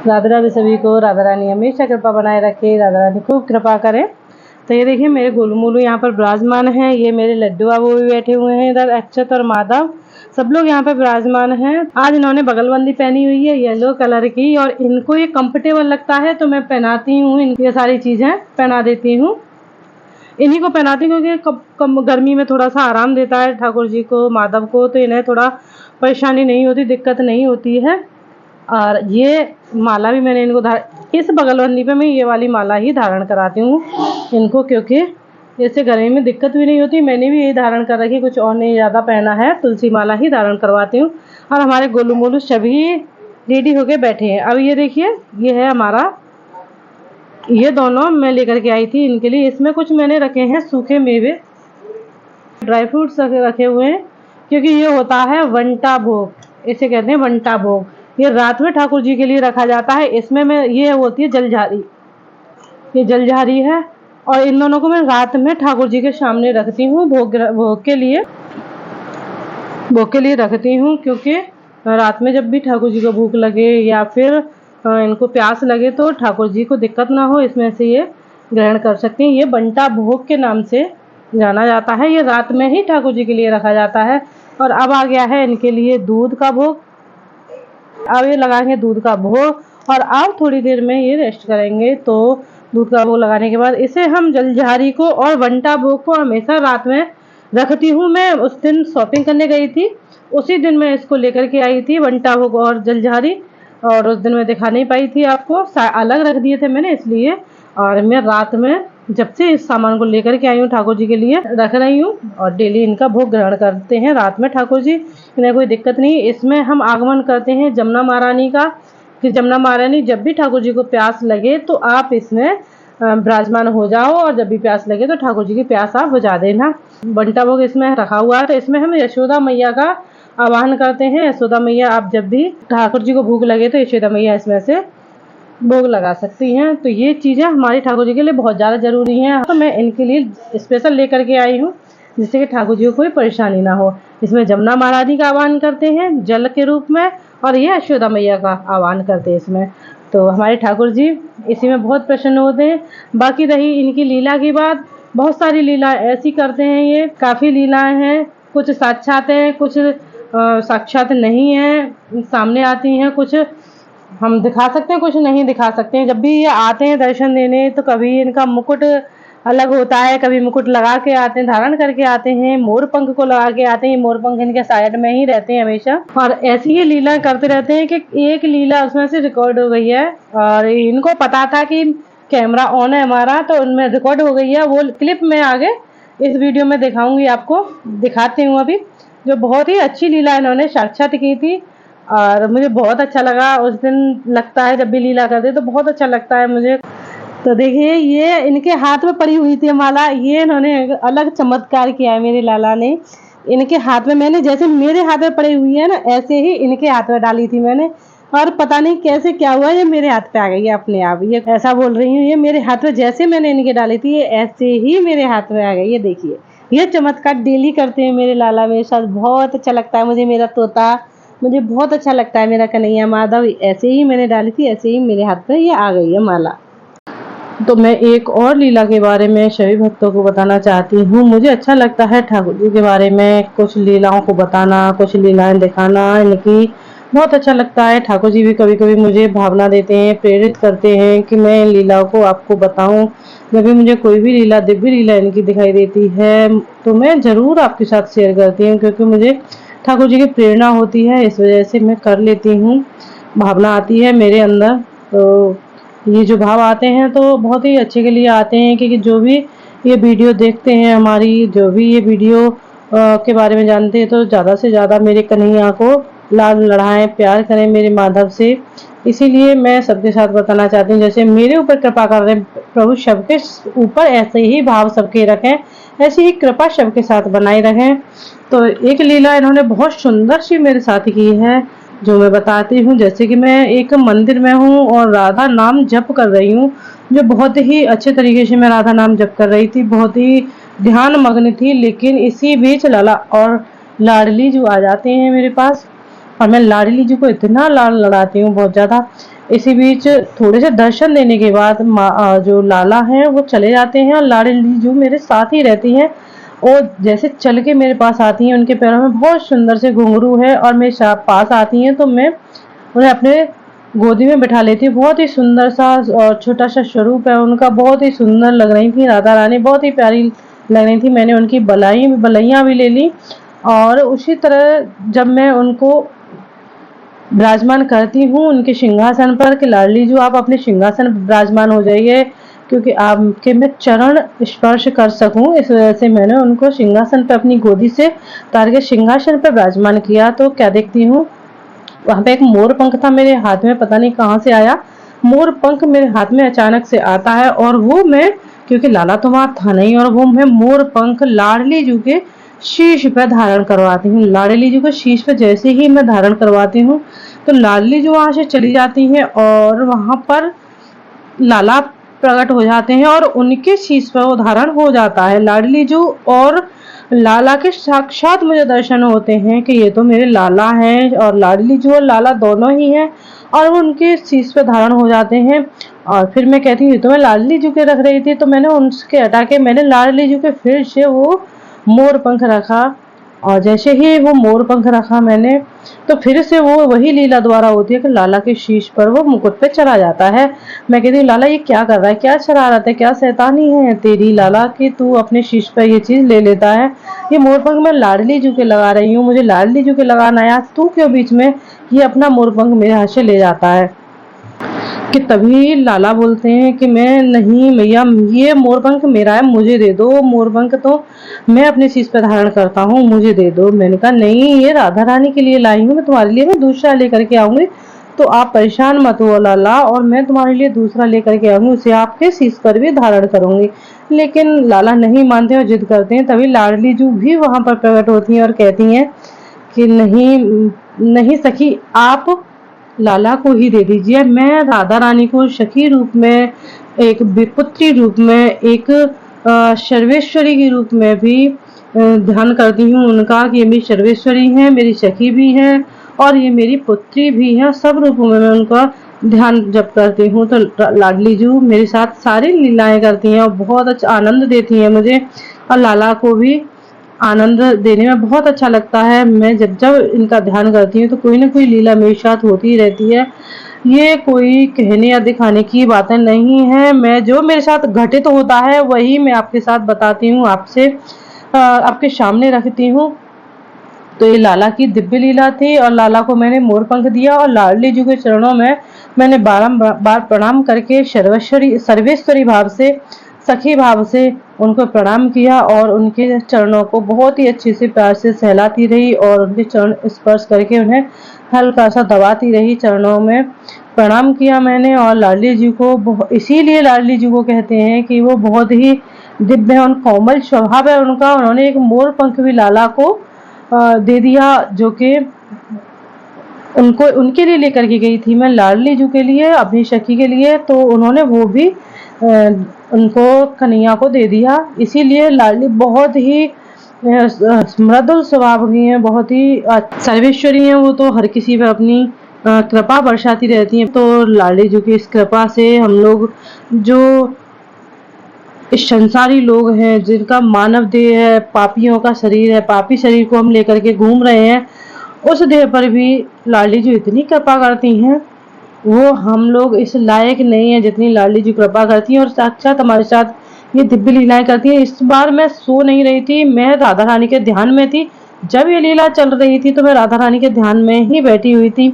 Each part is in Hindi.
राधे राधे सभी को। राधा रानी हमेशा कृपा बनाए रखे, राधा रानी खूब कृपा करें। तो ये देखिए मेरे गोलू मोलू यहाँ पर विराजमान हैं। ये मेरे लड्डू बाबू भी बैठे हुए हैं इधर, अक्षत और माधव सब लोग यहाँ पे विराजमान हैं। आज इन्होंने बगलबंदी पहनी हुई है येलो कलर की, और इनको ये कंफर्टेबल लगता है तो मैं पहनाती हूँ। ये सारी चीजें पहना देती हूँ, इन्हीं को पहनाती हूँ क्योंकि कम गर्मी में थोड़ा सा आराम देता है ठाकुर जी को, माधव को, तो इन्हें थोड़ा परेशानी नहीं होती, दिक्कत नहीं होती है। और ये माला भी मैंने इनको इस बगलबंदी पे मैं ये वाली माला ही धारण कराती हूँ इनको, क्योंकि इससे गर्मी में दिक्कत भी नहीं होती। मैंने भी यही धारण कर रखी, कुछ और नहीं ज़्यादा पहना है, तुलसी माला ही धारण करवाती हूँ। और हमारे गोलू मोलू सभी रेडी होके बैठे हैं। अब ये देखिए ये है हमारा, ये दोनों मैं लेकर के आई थी इनके लिए। इसमें कुछ मैंने रखे हैं सूखे मेवे, ड्राई फ्रूट्स रखे हुए हैं, क्योंकि ये होता है वंटा भोग, इसे कहते हैं वंटा भोग। ये रात में ठाकुर जी के लिए रखा जाता है। इसमें मैं ये होती है जलझारी, ये जलझारी है, और इन दोनों को मैं रात में ठाकुर जी के सामने रखती हूँ भोग के लिए रखती हूँ। क्योंकि रात में जब भी ठाकुर जी को भूख लगे या फिर इनको प्यास लगे तो ठाकुर जी को दिक्कत ना हो, इसमें से ये ग्रहण कर सकते हैं। ये बंटा भोग के नाम से जाना जाता है। ये रात में ही ठाकुर जी के लिए रखा जाता है। और अब आ गया है इनके लिए दूध का भोग। अब ये लगाएंगे दूध का भोग, और अब थोड़ी देर में ये रेस्ट करेंगे। तो दूध का भोग लगाने के बाद इसे हम जलझारी को और वंटा भोग को हमेशा रात में रखती हूँ। मैं उस दिन शॉपिंग करने गई थी, उसी दिन मैं इसको लेकर के आई थी, वंटा भोग और जलझारी। और उस दिन मैं दिखा नहीं पाई थी आपको, अलग रख दिए थे मैंने इसलिए। और मैं रात में जब से इस सामान को लेकर के आई हूँ ठाकुर जी के लिए रख रही हूँ, और डेली इनका भोग ग्रहण करते हैं रात में ठाकुर जी, इन्हें कोई दिक्कत नहीं। इसमें हम आगमन करते हैं जमुना महारानी का, कि जमुना महारानी जब भी ठाकुर जी को प्यास लगे तो आप इसमें विराजमान हो जाओ, और जब भी प्यास लगे तो ठाकुर जी की प्यास आप बुझा देना। बंटा भोग इसमें रखा हुआ है, तो इसमें हम यशोदा मैया का आवाहन करते हैं। यशोदा मैया, आप जब भी ठाकुर जी को भूख लगे तो यशोदा मैया इसमें से भोग लगा सकती हैं। तो ये चीज़ें हमारी ठाकुर जी के लिए बहुत ज़्यादा ज़रूरी हैं, तो मैं इनके लिए स्पेशल लेकर के आई हूँ, जिससे कि ठाकुर जी को कोई परेशानी ना हो। इसमें जमुना महारानी का आह्वान करते हैं जल के रूप में, और ये यशोदा मैया का आह्वान करते हैं इसमें। तो हमारे ठाकुर जी इसी में बहुत प्रसन्न होते हैं। बाकी रही इनकी लीला की बात, बहुत सारी लीला ऐसी करते हैं, ये काफ़ी लीलाएँ हैं। कुछ साक्षात हैं, कुछ साक्षात नहीं हैं, सामने आती हैं, कुछ हम दिखा सकते हैं, कुछ नहीं दिखा सकते हैं। जब भी ये आते हैं दर्शन देने तो कभी इनका मुकुट अलग होता है, कभी मुकुट लगा के आते हैं, धारण करके आते हैं, मोर पंख को लगा के आते हैं। मोर पंख इनके साइड में ही रहते हैं हमेशा, और ऐसी ही लीला करते रहते हैं कि एक लीला उसमें से रिकॉर्ड हो गई है, और इनको पता था कि कैमरा ऑन है हमारा, तो उनमें रिकॉर्ड हो गई है। वो क्लिप में आगे इस वीडियो में दिखाऊंगी, आपको दिखाती हूँ अभी। जो बहुत ही अच्छी लीला इन्होंने साक्षात की थी, और मुझे बहुत अच्छा लगा उस दिन। लगता है जब भी लीला करते तो बहुत अच्छा लगता है मुझे। तो देखिए ये इनके हाथ में पड़ी हुई थी माला, ये इन्होंने अलग चमत्कार किया है मेरे लाला ने। इनके हाथ में मैंने, जैसे मेरे हाथ में पड़ी हुई है ना, ऐसे ही इनके हाथ में डाली थी मैंने, और पता नहीं कैसे क्या हुआ, ये मेरे हाथ पे आ गई है अपने आप। ये ऐसा बोल रही हूँ, ये मेरे हाथ में जैसे मैंने इनके डाली थी ये ऐसे ही मेरे हाथ में आ गई। ये देखिए ये चमत्कार डेली करते हैं मेरे लाला मेरे साथ। बहुत अच्छा लगता है मुझे, मेरा तोता मुझे बहुत अच्छा लगता है, मेरा कन्हैया माधव। ऐसे ही मैंने डाली थी, ऐसे ही मेरे हाथ पे ये आ गई है माला। तो मैं एक और लीला के बारे में सभी भक्तों को बताना चाहती हूँ। मुझे अच्छा लगता है ठाकुर जी के बारे में कुछ लीलाओं को बताना, कुछ लीलाएं दिखाना इनकी बहुत अच्छा लगता है। ठाकुर जी भी कभी कभी मुझे भावना देते हैं, प्रेरित करते हैं कि मैं इन लीलाओं को आपको बताऊं। जब भी मुझे कोई भी लीला, दिव्य लीला इनकी दिखाई देती है तो मैं ज़रूर आपके साथ शेयर करती हूँ, क्योंकि मुझे ठाकुर जी की प्रेरणा होती है, इस वजह से मैं कर लेती हूँ। भावना आती है मेरे अंदर, तो ये जो भाव आते हैं तो बहुत ही अच्छे के लिए आते हैं, क्योंकि जो भी ये वीडियो देखते हैं हमारी, जो भी ये वीडियो के बारे में जानते हैं, तो ज़्यादा से ज़्यादा मेरे कन्हैया को लाड लड़ाएं, प्यार करें मेरे माधव से। इसीलिए मैं सबके साथ बताना चाहती हूँ, जैसे मेरे ऊपर कृपा कर रहे हैं प्रभु, सबके ऊपर ऐसे ही भाव सबके रखें, ऐसी ही कृपा सबके साथ बनाए रखें। तो एक लीला इन्होंने बहुत सुंदर सी मेरे साथ की है, जो मैं बताती हूँ। जैसे कि मैं एक मंदिर में हूँ और राधा नाम जप कर रही हूँ, जो बहुत ही अच्छे तरीके से मैं राधा नाम जप कर रही थी, बहुत ही ध्यान मग्न थी। लेकिन इसी बीच लाला और लाडली जो आ जाते हैं मेरे पास, और मैं लाडली जी को इतना लाड लड़ाती हूँ बहुत ज़्यादा। इसी बीच थोड़े से दर्शन देने के बाद जो लाला हैं वो चले जाते हैं और लाडली जो मेरे साथ ही रहती हैं और जैसे चल के मेरे पास आती हैं, उनके पैरों में बहुत सुंदर से घुंघरू है और मेरे पास आती हैं तो मैं उन्हें अपने गोदी में बिठा लेती हूँ। बहुत ही सुंदर सा और छोटा सा स्वरूप है उनका, बहुत ही सुंदर लग रही थी राधा रानी, बहुत ही प्यारी लग रही थी। मैंने उनकी बलैया भी ले ली और उसी तरह जब मैं उनको विराजमान करती हूँ उनके सिंहासन पर कि लाडली जो आप अपने सिंहासन पर विराजमान हो जाइए, क्योंकि आपके मैं चरण स्पर्श कर सकूं, इस वजह से मैंने उनको सिंहासन पर अपनी गोदी से उतार के सिंहासन पर विराजमान किया। तो क्या देखती हूँ, वहां पे एक मोर पंख था मेरे हाथ में, पता नहीं कहाँ से आया। मोर पंख मेरे हाथ में अचानक से आता है और वो मैं, क्योंकि लाला तो वहां था नहीं, और वो मैं मोर पंख लाडली जू के शीश पे धारण करवाती हूँ। लाडली जी को शीश पे जैसे ही मैं धारण करवाती हूँ तो लाडली जी वहां से चली जाती है और वहां पर लाला प्रकट हो जाते हैं और उनके शीश पर वो धारण हो जाता है लाडली जू, और लाला के साक्षात मुझे दर्शन होते हैं कि ये तो मेरे लाला हैं और लाडली जू और लाला दोनों ही हैं, और वो उनके शीश पे धारण हो जाते हैं। और फिर मैं कहती हूँ तो मैं लाडली जू के रख रही थी, तो मैंने उनके हटा के मैंने लाडली जू के फिर से वो मोर पंख रखा, और जैसे ही वो मोर पंख रखा मैंने, तो फिर से वो वही लीला द्वारा होती है कि लाला के शीश पर वो मुकुट पे चढ़ा जाता है। मैं कहती हूँ लाला ये क्या कर रहा है, क्या शरारत है, क्या शैतानी है तेरी लाला कि तू अपने शीश पर ये चीज ले लेता है। ये मोर पंख मैं लाडली जू के लगा रही हूँ, मुझे लाडली जू के लगाना है, तू क्यों बीच में ये अपना मोर पंख मेरे हाथ से ले जाता है। कि तभी लाला बोलते हैं कि मैं नहीं भैया, ये मोरपंख मेरा है, मुझे दे दो, मोरपंख तो मैं अपने शीश पर धारण करता हूँ, मुझे दे दो। मैंने कहा नहीं, ये राधा रानी के लिए लाई हूँ मैं, तुम्हारे लिए मैं दूसरा लेकर के आऊंगी, तो आप परेशान मत हो लाला, और मैं तुम्हारे लिए दूसरा लेकर के आऊंगी, उसे आपके शीश पर भी धारण करूंगी। लेकिन लाला नहीं मानते और जिद करते हैं। तभी लाडली जू भी वहां पर प्रकट होती हैं और कहती हैं कि नहीं नहीं सखी, आप लाला को ही दे दीजिए, मैं राधा रानी को सखी रूप में, एक विपुत्री रूप में, एक सर्वेश्वरी के रूप में भी ध्यान करती हूँ उनका कि ये मेरी सर्वेश्वरी है, मेरी सखी भी है और ये मेरी पुत्री भी है। सब रूपों में मैं उनका ध्यान जब करती हूँ तो लाडली जू मेरे साथ सारी लीलाएं करती हैं और बहुत अच्छा आनंद देती हैं मुझे, और लाला को भी आनंद देने में बहुत अच्छा लगता है। मैं जब जब इनका ध्यान करती हूँ तो कोई ना कोई लीला मेरे साथ होती ही रहती है। ये कोई कहने या दिखाने की बातें नहीं है, मैं जो मेरे साथ घटित होता है वही मैं आपके साथ बताती हूँ, आपसे आपके सामने रखती हूँ। तो ये लाला की दिव्य लीला थी और लाला को मैंने मोर पंख दिया और लाडली जी के चरणों में मैंने बारंबार प्रणाम करके सर्वेश्वरी भाव से, सखी भाव से उनको प्रणाम किया और उनके चरणों को बहुत ही अच्छे से प्यार से सहलाती रही और उनके चरण स्पर्श करके उन्हें हल्का सा दबाती रही, चरणों में प्रणाम किया मैंने। और लाडली जी को इसीलिए लाडली जी को कहते हैं कि वो बहुत ही दिव्य और कोमल स्वभाव है उनका। उन्होंने एक मोर पंख भी लाला को दे दिया, जो कि उनको उनके लिए लेकर के गई थी मैं, लाडली जू के लिए, अपनी सखी के लिए, तो उन्होंने वो भी उनको कन्हैया को दे दिया। इसीलिए लाडली बहुत ही मृदुल स्वभाव की है, बहुत ही सर्वेश्वरी है, वो तो हर किसी पे अपनी कृपा बरसाती रहती है। तो लाडली जू की इस कृपा से हम लोग जो इस संसारी लोग हैं, जिनका मानव देह है, पापियों का शरीर है, पापी शरीर को हम लेकर के घूम रहे हैं, उस देह पर भी लाडली जी इतनी कृपा करती हैं, वो हम लोग इस लायक नहीं है जितनी लाडली जी कृपा करती हैं और साक्षात हमारे साथ ये दिव्य लीलाएं करती है। इस बार मैं सो नहीं रही थी, मैं राधा रानी के ध्यान में थी। जब ये लीला चल रही थी तो मैं राधा रानी के ध्यान में ही बैठी हुई थी,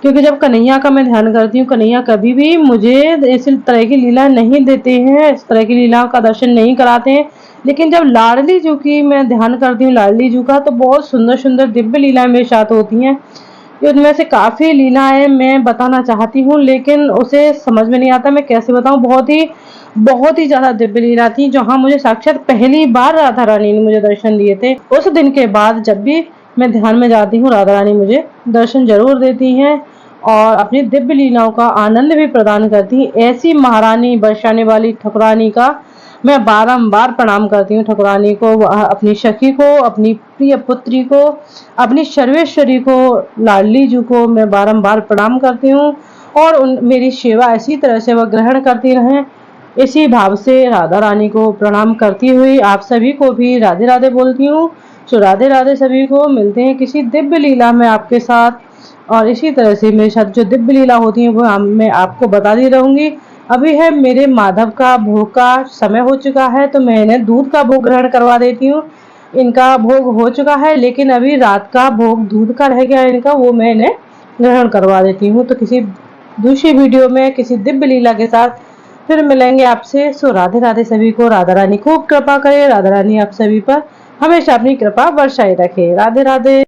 क्योंकि जब कन्हैया का मैं ध्यान करती हूँ, कन्हैया कभी भी मुझे इस तरह की लीला नहीं देते हैं, इस तरह की लीला का दर्शन नहीं कराते हैं। लेकिन जब लाडली जू की मैं ध्यान करती हूँ, लाडली जू का, तो बहुत सुंदर सुंदर दिव्य लीलाएं मेरे साथ होती हैं। उनमें से काफ़ी लीलाएं मैं बताना चाहती हूँ लेकिन उसे समझ में नहीं आता मैं कैसे बताऊँ। बहुत ही ज़्यादा दिव्य लीला थी, जहाँ मुझे साक्षात पहली बार राधा रानी ने मुझे दर्शन दिए थे। उस दिन के बाद जब भी मैं ध्यान में जाती हूँ, राधा रानी मुझे दर्शन जरूर देती हैं और अपनी दिव्य लीलाओं का आनंद भी प्रदान करती हैं। ऐसी महारानी बरसाने वाली ठाकुरानी का मैं बारंबार प्रणाम करती हूँ, ठाकुरानी को, अपनी सखी को, अपनी प्रिय पुत्री को, अपनी सर्वेश्वरी को, लाडली जू को मैं बारंबार प्रणाम करती हूँ। और मेरी सेवा इसी तरह से वह ग्रहण करती रहें। इसी भाव से राधा रानी को प्रणाम करती हुई आप सभी को भी राधे राधे बोलती हूँ। सो राधे राधे सभी को, मिलते हैं किसी दिव्य लीला में आपके साथ। और इसी तरह से मेरे साथ जो दिव्य लीला होती है वो मैं आपको बताती रहूंगी। अभी है मेरे माधव का भोग का समय हो चुका है, तो मैं इन्हें दूध का भोग ग्रहण करवा देती हूँ। इनका भोग हो चुका है, लेकिन अभी रात का भोग दूध का रह गया इनका, वो मैं इन्हें ग्रहण करवा देती हूँ। तो किसी दूसरी वीडियो में किसी दिव्य लीला के साथ फिर मिलेंगे आपसे। सो राधे राधे सभी को। राधा रानी खूब कृपा करे, राधा रानी आप सभी पर हमेशा अपनी कृपा बरसाए रखे। राधे राधे।